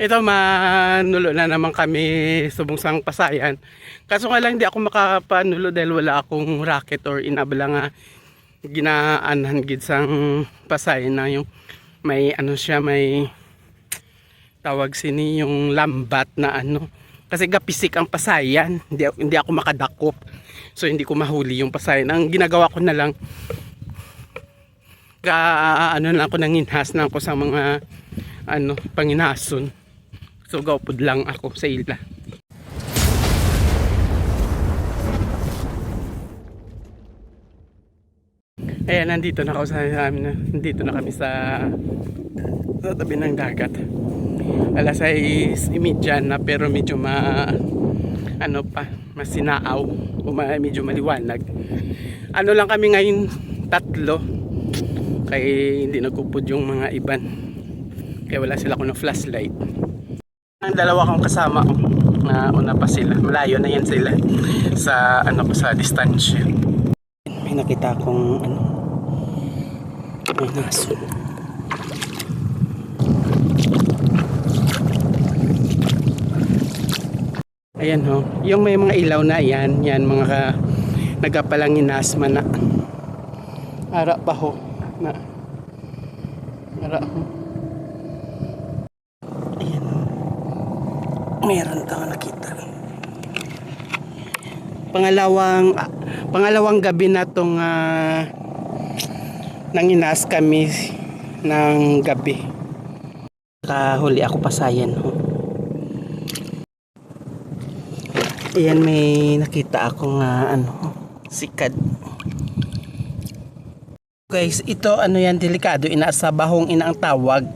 Ito manulo na naman kami sumungsang pasayan. Kaso nga lang hindi ako makapanulo dahil wala akong racket or inabla nga ginaanan gid sang pasayan na yung may ano siya, may tawag sini yung lambat na ano. Kasi gapisik ang pasayan, hindi ako makadakop. So hindi ko mahuli yung pasayan. Ang ginagawa ko na lang ano na ako, nanginhas na ako sa mga ano panginason. So gawpod lang ako sa ila. Ayan, nandito na nandito na kami sa tabi ng dagat. Alas 6:30 na, pero medyo ano pa, masinaaw o medyo maliwanag. Ano lang kami ngayon, 3. Kaya hindi nagkupod yung mga iban. Kaya wala sila kuno flashlight. Ang dalawa kong kasama na una pa sila. Malayo na yan sila sa ano ko, sa distansya. May nakita akong ano, may naso. Ayan ho, yung may mga ilaw na yan mga nagapalangin asma na. Ara pa ho na. Ara ho. Ayan ho. Meron daw nakita. Pangalawang gabi na tong nanginas kami ng gabi. Kahuli ako pasayan ho. Ayan, may nakita akong ano, sikad. Guys, ito ano yan, delikado, inasa bahong inang tawag.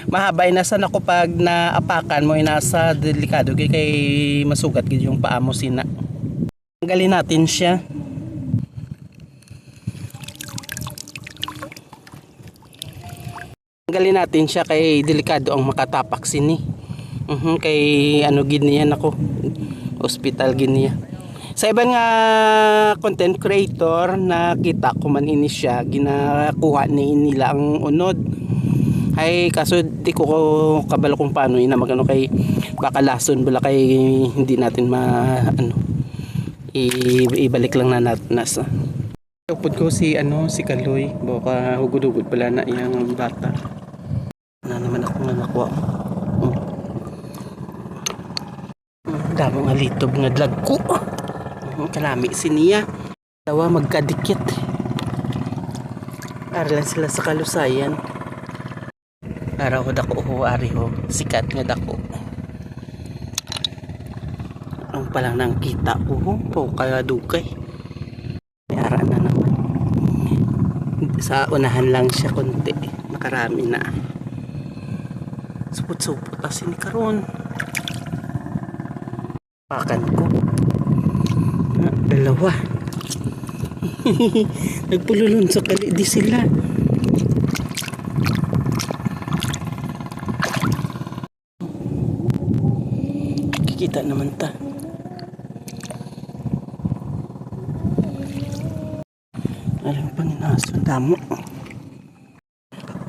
Mahaba, inasa na ko pag naapakan mo, inasa delikado kay masugat gid yung paa mo sina. Tanggalin natin siya. Tanggalin natin siya kay delikado ang makatapak sini. Kay ano gid niya nako. Hospital ginia. Sa ibang content creator, nakita ko man ini siya, ginakuha ni nila ang unod. Ay kaso di ko kabalo kung paano ina magano kay baka lason bala kay hindi natin ano ibalik lang na nasa. Upod ko si ano, si Kaloy, baka hugod-hugod pala na iyang bata. Na naman ako nga nakuha. Damo nga litob nga dlag ko. Kalami siniya. Dawa magkadikit. Aralan sila sa kalusayan. Araw dako ho, ari ho. Sikat nga dako. Ang palang nang kita ko ho. Po kaya dugay. May ara na naman. Sa unahan lang siya konti. Makarami na. Supot-supot asin ni karon. Pakan ko. Dalawa. Nagpululun sa kali di sila. Kikita naman ta. Alam panginaso. Damo.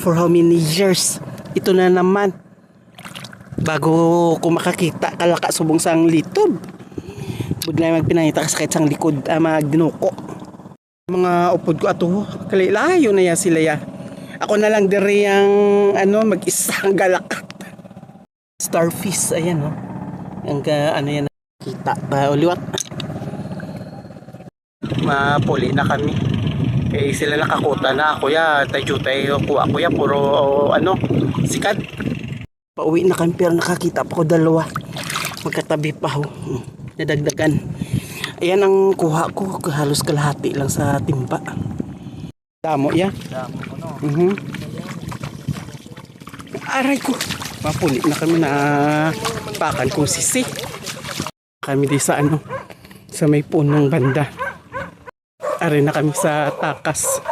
For how many years? Ito na naman. Bago ko makakita kalaka subong sang litob. Budlay magpinangita ka sakit sang likod magdinuko. Mga upod ko ato kalilayo na ya sila ya. Ako na lang diri yang ano mag-isang galakat. Starfish ayan no. Ang ano yan kita ba uliwat. Mapuli na kami. Eh sila nakakuta na ako ya tay kuha ko ya puro ano sikat. Pauwi na kami pero nakakita pa ko dalawa. Magkatabi pa ho. Nadagdagan. Ayan ang kuha ko. Halos kalahati lang sa timba. Damo ya? Damo ko no. Aray ko. Mapuli na kami na pakan kong sisi. Kami di sa ano. Sa may punong banda. Aray na kami sa takas.